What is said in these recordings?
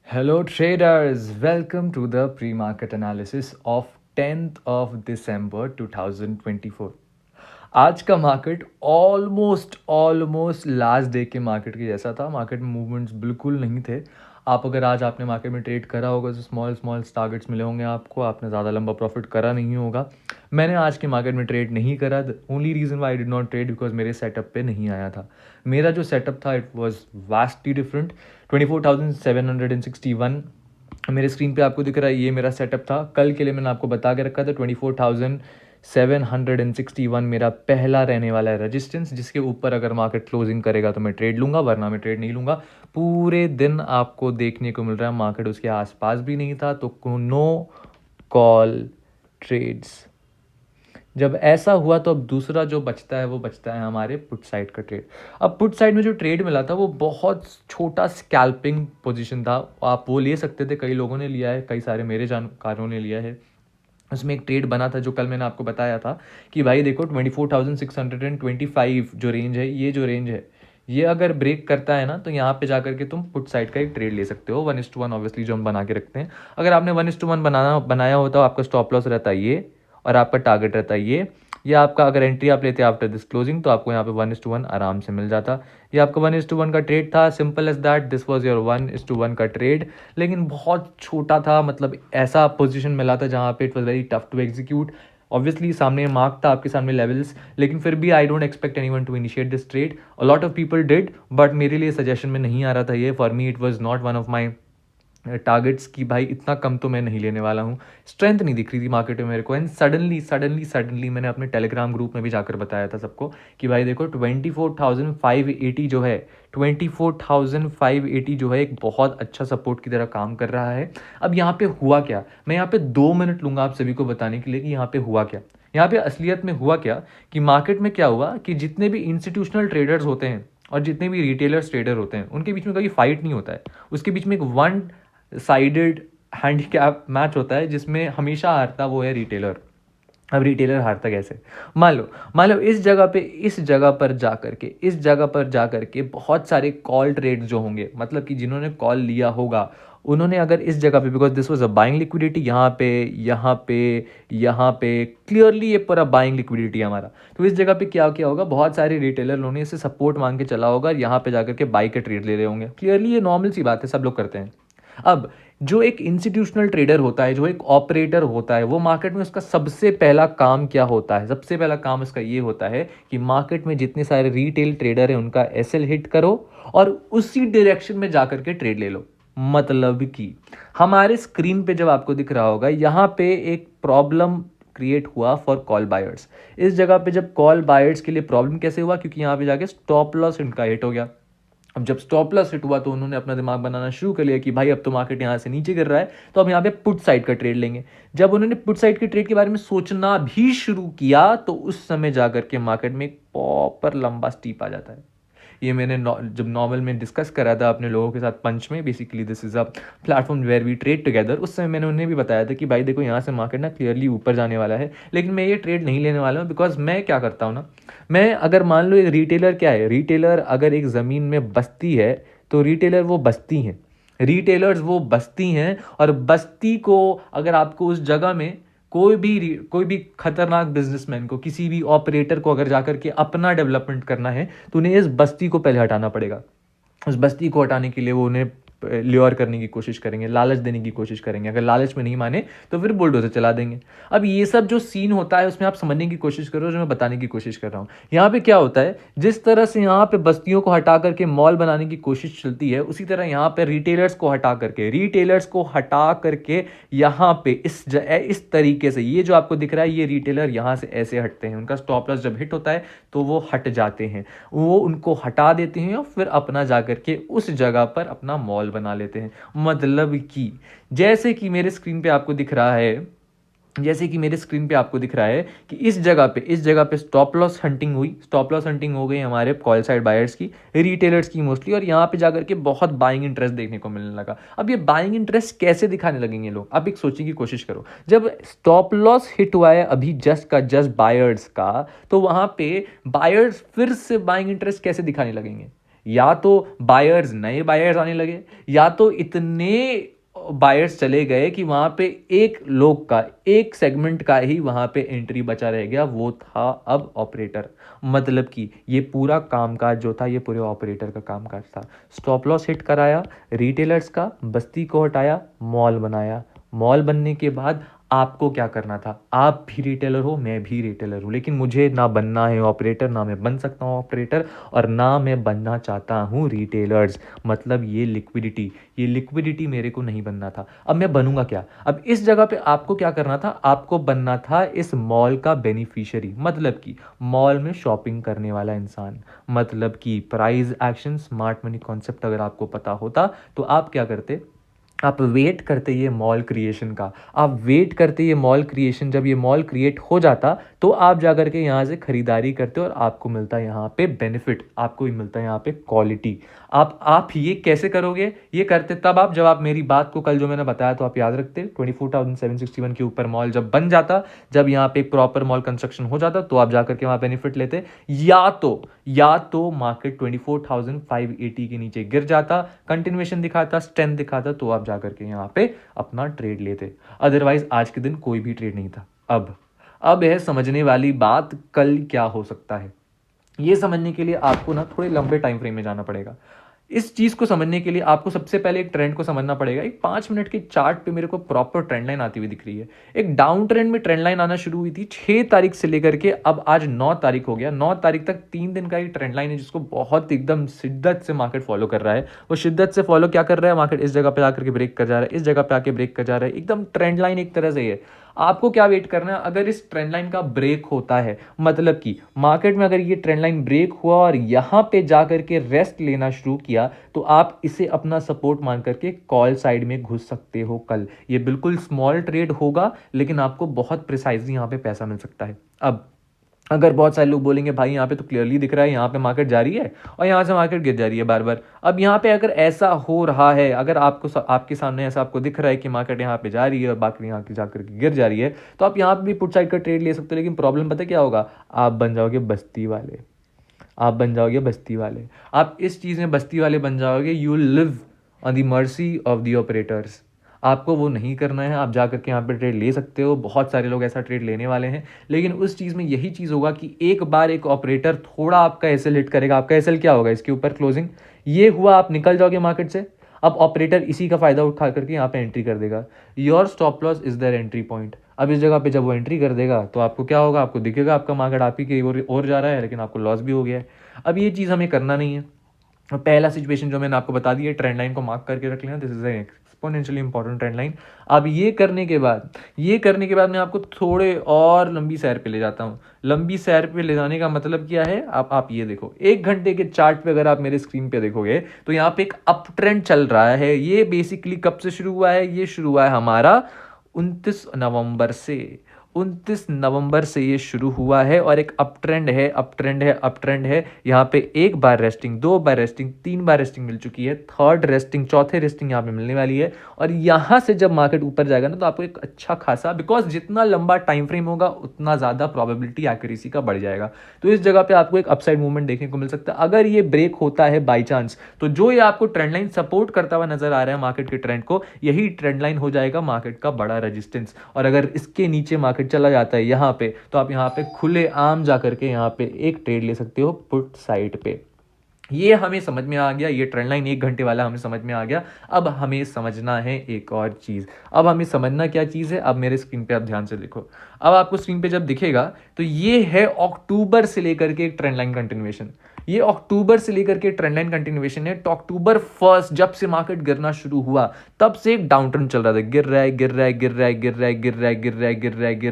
Hello traders, welcome to the pre-market analysis of 10th of December 2024. आज का market almost last day के market के जैसा था। मार्केट में मूवमेंट्स बिल्कुल नहीं थे। आप अगर आज आपने मार्केट में ट्रेड करा होगा तो स्मॉल टारगेट्स मिले होंगे आपको, आपने ज़्यादा लंबा प्रॉफिट करा नहीं होगा। मैंने आज के मार्केट में ट्रेड नहीं करा। The only reason why I did not trade because मेरे सेटअप पे नहीं आया था। मेरा जो सेटअप था इट वॉज वास्टली डिफरेंट। 24,761 मेरे स्क्रीन पे आपको दिख रहा है, ये मेरा सेटअप था। कल के लिए मैंने आपको बता के रखा था 24,761 मेरा पहला रहने वाला है रेजिस्टेंस, जिसके ऊपर अगर मार्केट क्लोजिंग करेगा तो मैं ट्रेड लूँगा, वरना मैं ट्रेड नहीं लूँगा। पूरे दिन आपको देखने को मिल रहा है मार्केट उसके आसपास भी नहीं था, तो नो कॉल ट्रेड्स। जब ऐसा हुआ तो अब दूसरा जो बचता है वो बचता है हमारे पुट साइड का ट्रेड। अब पुट साइड में जो ट्रेड मिला था वो बहुत छोटा स्कैल्पिंग पोजीशन था। आप वो ले सकते थे, कई लोगों ने लिया है, कई सारे मेरे जानकारों ने लिया है। उसमें एक ट्रेड बना था जो कल मैंने आपको बताया था कि भाई देखो 24,625 जो रेंज है, ये जो रेंज है ये अगर ब्रेक करता है ना तो यहाँ पे जाकर के तुम पुट साइड का एक ट्रेड ले सकते हो 1:1 ऑब्वियसली जो हम बना के रखते हैं। अगर आपने 1:1 बनाया होता तो आपका स्टॉप लॉस रहता है ये और आपका टारगेट रहता है ये आपका अगर एंट्री आप लेते आफ्टर दिस क्लोजिंग तो आपको यहाँ पे 1:1 आराम से मिल जाता। ये आपका 1:1 का ट्रेड था, simple as that. This was your 1:1 का ट्रेड, लेकिन बहुत छोटा था। मतलब ऐसा पोजीशन मिला था जहाँ पे it was very tough to execute. Obviously सामने मार्क था, आपके सामने लेवल्स, लेकिन फिर भी I don't expect anyone to initiate this trade. A lot of people did, but मेरे लिए सजेशन में नहीं आ रहा था ये। For me it was not one of my targets की भाई इतना कम तो मैं नहीं लेने वाला हूँ। स्ट्रेंथ नहीं दिख रही थी मार्केट में मेरे को। एंड सडनली मैंने अपने टेलीग्राम ग्रुप में भी जाकर बताया था सबको कि भाई देखो 24,580 जो है, 24,580 जो है एक बहुत अच्छा सपोर्ट की तरह काम कर रहा है। अब यहाँ पे हुआ क्या, मैं यहाँ पे 2 मिनट लूँगा आप सभी को बताने के लिए कि यहाँ पे हुआ क्या। यहाँ पे असलियत में हुआ क्या कि मार्केट में क्या हुआ कि जितने भी इंस्टीट्यूशनल ट्रेडर्स होते हैं और जितने भी रिटेलर्स ट्रेडर होते हैं उनके बीच में कभी फाइट नहीं होता है। उसके बीच में एक वन साइडेड हैंडीकैप मैच होता है जिसमें हमेशा हारता वो है रिटेलर। अब रिटेलर हारता कैसे, मान लो इस जगह पर जा करके बहुत सारे कॉल ट्रेड्स जो होंगे, मतलब कि जिन्होंने कॉल लिया होगा उन्होंने अगर इस जगह पे, because this was a buying liquidity, यहाँ पे क्लियरली ये पूरा बाइंग लिक्विडिटी हमारा, तो इस जगह पे क्या क्या होगा, बहुत सारे रिटेलर ने इसे सपोर्ट मांग के चला होगा, यहाँ पे जाकर के बाई के ट्रेड ले रहे होंगे। क्लियरली ये नॉर्मल सी बात है, सब लोग करते हैं। अब जो एक इंस्टीट्यूशनल ट्रेडर होता है, जो एक ऑपरेटर होता है, वो मार्केट में उसका सबसे पहला काम क्या होता है, सबसे पहला काम उसका ये होता है कि मार्केट में जितने सारे रिटेल ट्रेडर हैं उनका एसएल हिट करो और उसी डायरेक्शन में जाकर के ट्रेड ले लो। मतलब कि हमारे स्क्रीन पे जब आपको दिख रहा होगा यहाँ पे एक प्रॉब्लम क्रिएट हुआ फॉर कॉल बायर्स। इस जगह पे जब कॉल बायर्स के लिए प्रॉब्लम कैसे हुआ, क्योंकि यहाँ पे जाके स्टॉप लॉस इनका हिट हो गया। अब जब स्टॉप लॉस हिट हुआ तो उन्होंने अपना दिमाग बनाना शुरू कर लिया कि भाई अब तो मार्केट यहाँ से नीचे गिर रहा है तो अब यहाँ पे पुट साइड का ट्रेड लेंगे। जब उन्होंने पुट साइड के ट्रेड के बारे में सोचना भी शुरू किया तो उस समय जाकर के मार्केट में एक प्रॉपर लंबा स्टीप आ जाता है। ये मैंने जब नॉर्मल में डिस्कस करा था अपने लोगों के साथ पंच में, basically this is a platform where we trade together, उस समय मैंने उन्हें भी बताया था कि भाई देखो यहाँ से मार्केट ना क्लियरली ऊपर जाने वाला है, लेकिन मैं ये ट्रेड नहीं लेने वाला हूँ। बिकॉज मैं क्या करता हूँ ना, मैं अगर मान लो एक रिटेलर क्या है, रिटेलर अगर एक ज़मीन में बस्ती है तो रिटेलर वो बस्ती हैं, रिटेलर्स वो बस्ती हैं। और बस्ती को अगर आपको उस जगह में कोई भी खतरनाक बिजनेसमैन को, किसी भी ऑपरेटर को अगर जाकर के अपना डेवलपमेंट करना है तो उन्हें इस बस्ती को पहले हटाना पड़ेगा। उस बस्ती को हटाने के लिए वो उन्हें ल्योर करने की कोशिश करेंगे, लालच देने की कोशिश करेंगे। अगर लालच में नहीं माने तो फिर बुलडोजर चला देंगे। अब ये सब जो सीन होता है उसमें आप समझने की कोशिश करो, जो मैं बताने की कोशिश कर रहा हूँ। यहाँ पे क्या होता है, जिस तरह से यहाँ पे बस्तियों को हटा करके मॉल बनाने की कोशिश चलती है, उसी तरह यहाँ पे रिटेलर्स को हटा करके यहाँ पे इस तरीके से, ये जो आपको दिख रहा है ये रिटेलर यहाँ से ऐसे हटते हैं। उनका स्टॉप लॉस जब हिट होता है तो वो हट जाते हैं, वो उनको हटा देते हैं और फिर अपना जाकर के उस जगह पर अपना मॉल बना लेते हैं। मतलब कि जैसे कि मेरे स्क्रीन पे आपको दिख रहा है, कि इस जगह पे स्टॉप लॉस हंटिंग हो गई हमारे कॉल साइड बायर्स की, रिटेलर्स की मोस्टली, और यहाँ पे जाकर के बहुत बाइंग इंटरेस्ट देखने को मिलने लगा। अब ये बाइंग इंटरेस्ट कैसे दिखाने लगेंगे लोग, अब एक सोचने की कोशिश करो। जब स्टॉप लॉस हिट हुआ है अभी जस्ट बायर्स का, तो वहां पे बायर्स फिर से बाइंग इंटरेस्ट कैसे दिखाने लगेंगे, या तो बायर्स, नए बायर्स आने लगे, या तो इतने बायर्स चले गए कि वहां पे एक लोग का, एक सेगमेंट का ही वहां पे एंट्री बचा रह गया, वो था अब ऑपरेटर। मतलब कि ये पूरा कामकाज जो था ये पूरे ऑपरेटर का कामकाज था। स्टॉप लॉस हिट कराया रिटेलर्स का, बस्ती को हटाया, मॉल बनाया। मॉल बनने के बाद आपको क्या करना था? आप भी रिटेलर हो, मैं भी रिटेलर हूँ, लेकिन मुझे ना बनना है ऑपरेटर, ना मैं बन सकता हूँ ऑपरेटर, और ना मैं बनना चाहता हूँ रिटेलर्स। मतलब ये लिक्विडिटी मेरे को नहीं बनना था। अब मैं बनूंगा क्या? अब इस जगह पे आपको क्या करना था? आपको बनना था इस मॉल का बेनिफिशियरी, मतलब कि मॉल में शॉपिंग करने वाला इंसान। मतलब कि price action smart money concept अगर आपको पता होता तो आप क्या करते? आप वेट करते ये मॉल क्रिएशन का, आप वेट करते ये मॉल क्रिएशन, जब ये मॉल क्रिएट हो जाता तो आप जा करके यहाँ से खरीदारी करते और आपको मिलता है यहाँ पे बेनिफिट, आपको ही मिलता है यहाँ पे क्वालिटी। आप ये कैसे करोगे? ये करते तब आप, जब आप मेरी बात को कल जो मैंने बताया तो आप याद रखते, 24,761 के ऊपर मॉल जब बन जाता, जब यहाँ पे प्रॉपर मॉल कंस्ट्रक्शन हो जाता, तो आप जाकर के वहाँ बेनिफिट लेते। या तो मार्केट 24,580 के नीचे गिर जाता, कंटिन्यूएशन दिखाता, स्ट्रेंथ दिखाता, तो आप जाकर के यहाँ पे अपना ट्रेड लेते। अदरवाइज आज के दिन कोई भी ट्रेड नहीं था। अब है समझने वाली बात, कल क्या हो सकता है ये समझने के लिए आपको ना थोड़े लंबे टाइम फ्रेम में जाना पड़ेगा। इस चीज को समझने के लिए आपको सबसे पहले एक ट्रेंड को समझना पड़ेगा। एक 5 मिनट के चार्ट पे मेरे को प्रॉपर ट्रेंड लाइन आती हुई दिख रही है। एक डाउन ट्रेंड में ट्रेंड लाइन आना शुरू हुई थी 6 तारीख से लेकर के अब आज 9 तारीख हो गया। 9 तारीख तक 3 दिन का एक ट्रेंड लाइन है जिसको बहुत एकदम शिद्दत से मार्केट फॉलो कर रहा है। वो शिद्दत से फॉलो क्या कर रहा है? मार्केट इस जगह पे आकर के ब्रेक कर जा रहा है, इस जगह पे आके ब्रेक कर जा रहा है, एकदम ट्रेंड लाइन एक तरह से है। आपको क्या वेट करना है? अगर इस ट्रेंड लाइन का ब्रेक होता है, मतलब कि मार्केट में अगर ये ट्रेंड लाइन ब्रेक हुआ और यहां पे जाकर के रेस्ट लेना शुरू किया, तो आप इसे अपना सपोर्ट मान करके कॉल साइड में घुस सकते हो कल। ये बिल्कुल स्मॉल ट्रेड होगा, लेकिन आपको बहुत प्रिसाइजली यहां पे पैसा मिल सकता है। अब अगर बहुत सारे लोग बोलेंगे भाई यहाँ पे तो क्लियरली दिख रहा है यहाँ पे मार्केट जा रही है और यहाँ से मार्केट गिर जा रही है बार बार। अब यहाँ पे अगर ऐसा हो रहा है, अगर आपके सामने ऐसा आपको दिख रहा है कि मार्केट यहाँ पे जा रही है और बाकी यहाँ की जाकर के गिर जा रही है, तो आप यहाँ पे भी पुट साइड का ट्रेड ले सकते हो। लेकिन प्रॉब्लम पता क्या होगा? आप बन जाओगे बस्ती वाले। आप बन जाओगे बस्ती वाले। आप इस चीज़ में बस्ती वाले बन जाओगे। You live on the mercy of the operators. आपको वो नहीं करना है। आप जा करके यहाँ पे ट्रेड ले सकते हो, बहुत सारे लोग ऐसा ट्रेड लेने वाले हैं, लेकिन उस चीज़ में यही चीज़ होगा कि एक बार एक ऑपरेटर थोड़ा आपका एसएल हिट करेगा। आपका एसएल क्या होगा? इसके ऊपर क्लोजिंग ये हुआ, आप निकल जाओगे मार्केट से। अब ऑपरेटर इसी का फायदा उठा करके यहाँ पे एंट्री कर देगा। Your stop loss is there entry point. अब इस जगह पे जब वो एंट्री कर देगा तो आपको क्या होगा? आपको दिखेगा आपका मार्केट आप ही की ओर जा रहा है, लेकिन आपको लॉस भी हो गया है। अब ये चीज़ हमें करना नहीं है। पहला सिचुएशन जो मैंने आपको बता दिया, ट्रेंड लाइन को मार्क करके रख लेना, this is exponentially important trend line. अब ये करने के बाद मैं आपको थोड़े और लंबी सैर पे ले जाता हूँ। लंबी सैर पे ले जाने का मतलब क्या है? आप ये देखो, 1 घंटे के चार्ट पे अगर आप मेरे स्क्रीन पे देखोगे तो यहाँ पे एक अप ट्रेंड चल रहा है। ये बेसिकली कब से शुरू हुआ है? ये शुरू हुआ है हमारा 29 नवंबर से। 29 नवंबर से ये शुरू हुआ है और एक अप ट्रेंड है। यहाँ पे एक बार रेस्टिंग, 2 बार रेस्टिंग, 3 बार रेस्टिंग मिल चुकी है, थर्ड रेस्टिंग, चौथे रेस्टिंग यहाँ पे मिलने वाली है। और यहाँ से जब मार्केट ऊपर जाएगा ना तो आपको एक अच्छा खासा, बिकॉज जितना लंबा टाइम फ्रेम होगा उतना ज़्यादा प्रोबेबिलिटी एक्यूरेसी का बढ़ जाएगा। तो इस जगह पे आपको एक अपसाइड मूवमेंट देखने को मिल सकता है। अगर ये ब्रेक होता है बाई चांस, तो जो ये आपको ट्रेंड लाइन सपोर्ट करता हुआ नजर आ रहा है मार्केट के ट्रेंड को, यही ट्रेंड लाइन हो जाएगा मार्केट का बड़ा रेजिस्टेंस। और अगर इसके नीचे मार्केट चला जाता है यहाँ पे, तो आप यहाँ पे खुले आम जा करके यहाँ पे एक ट्रेड ले सकते हो पुट साइड पे। ये हमें समझ में आ गया। ये ट्रेंड लाइन 1 घंटे वाला हमें समझ में आ गया। अब हमें समझना है एक और चीज़। अब हमें समझना क्या चीज़ है? अब मेरे स्क्रीन पे आप ध्यान से देखो। अब आपको स्क्रीन पे जब दिखेगा तो ये है अक्टूबर से लेकर के एक ट्रेंड लाइन कंटिन्यूएशन। ये अक्टूबर से लेकर के ट्रेंड लाइन कंटिन्यूएशन है। तो अक्टूबर 1 जब से मार्केट गिरना शुरू हुआ तब से एक डाउन ट्रेंड चल रहा था। गिर रहा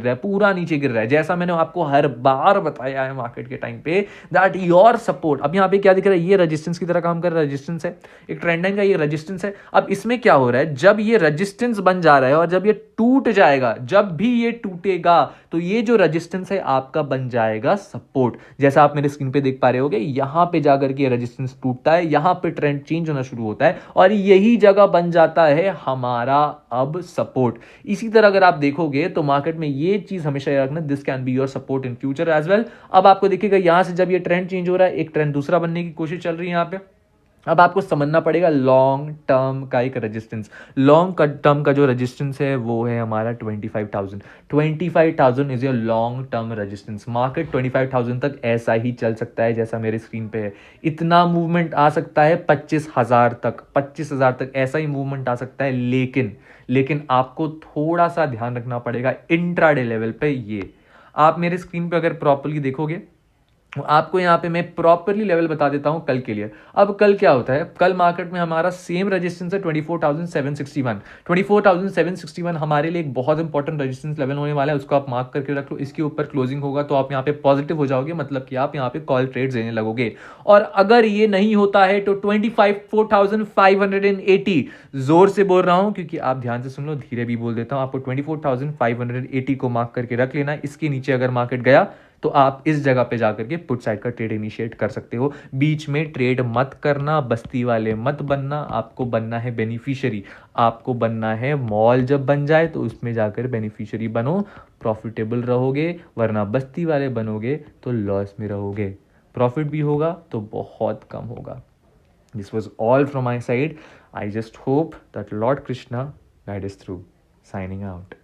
है, पूरा नीचे गिर रहा है। जैसा मैंने आपको हर बार बताया है मार्केट के टाइम पे, दैट योर सपोर्ट, अब यहाँ पे क्या दिख रहा है? ये रेजिस्टेंस की तरह काम कर रहा है। रेजिस्टेंस है एक ट्रेंड लाइन का, ये रेजिस्टेंस है। अब इसमें क्या हो रहा है? जब ये रेजिस्टेंस बन जा रहा है और जब ये टूट जाएगा, जब भी ये टूटेगा तो ये जो रेजिस्टेंस है आपका बन जाएगा सपोर्ट। जैसा आप मेरे स्क्रीन पे देख पा रहे होगे, यहां पे जाकर के रेजिस्टेंस टूटता है, यहां पे ट्रेंड चेंज होना शुरू होता है और यही जगह बन जाता है हमारा अब सपोर्ट। इसी तरह अगर आप देखोगे तो मार्केट में ये चीज हमेशा याद रखना, this can be your support in future as well. अब आपको दिखेगा यहां से जब ये ट्रेंड चेंज हो रहा है, एक ट्रेंड दूसरा बनने की कोशिश चल रही है यहाँ पे। अब आपको समझना पड़ेगा लॉन्ग टर्म का एक रेजिस्टेंस। लॉन्ग टर्म का जो रेजिस्टेंस है वो है हमारा 25,000। 25,000 is your long term resistance. Market 25,000 तक ऐसा ही चल सकता है जैसा मेरे स्क्रीन पे है। इतना मूवमेंट आ सकता है 25,000 तक, 25,000 तक ऐसा ही मूवमेंट आ सकता है। लेकिन आपको थोड़ा सा ध्यान रखना पड़ेगा इंट्राडे लेवल पे। ये आप मेरे स्क्रीन पे अगर प्रॉपरली देखोगे, आपको यहाँ पे मैं प्रॉपरली लेवल बता देता हूँ कल के लिए। अब कल क्या होता है, कल मार्केट में हमारा सेम रेजिस्टेंस है 24,761। 24,761 हमारे लिए एक बहुत इंपॉर्टेंट रेजिस्टेंस लेवल होने वाला है, उसको आप मार्क करके रख लो। इसके ऊपर क्लोजिंग होगा तो आप यहाँ पे पॉजिटिव हो जाओगे, मतलब कि आप यहाँ पे कॉल ट्रेड्स देने लगोगे। और अगर ये नहीं होता है तो 24,580, जोर से बोल रहा हूँ क्योंकि आप ध्यान से सुन लो, धीरे भी बोल देता हूँ आपको, 24,580 को मार्क करके रख लेना। इसके नीचे अगर मार्केट गया तो आप इस जगह पे जाकर के पुट साइड का ट्रेड इनिशिएट कर सकते हो। बीच में ट्रेड मत करना, बस्ती वाले मत बनना। आपको बनना है बेनिफिशियरी, आपको बनना है मॉल जब बन जाए तो उसमें जाकर बेनिफिशियरी बनो, प्रॉफिटेबल रहोगे। वरना बस्ती वाले बनोगे तो लॉस में रहोगे, प्रॉफिट भी होगा तो बहुत कम होगा। This was all from my side. I just hope that Lord Krishna guide us through. Signing out.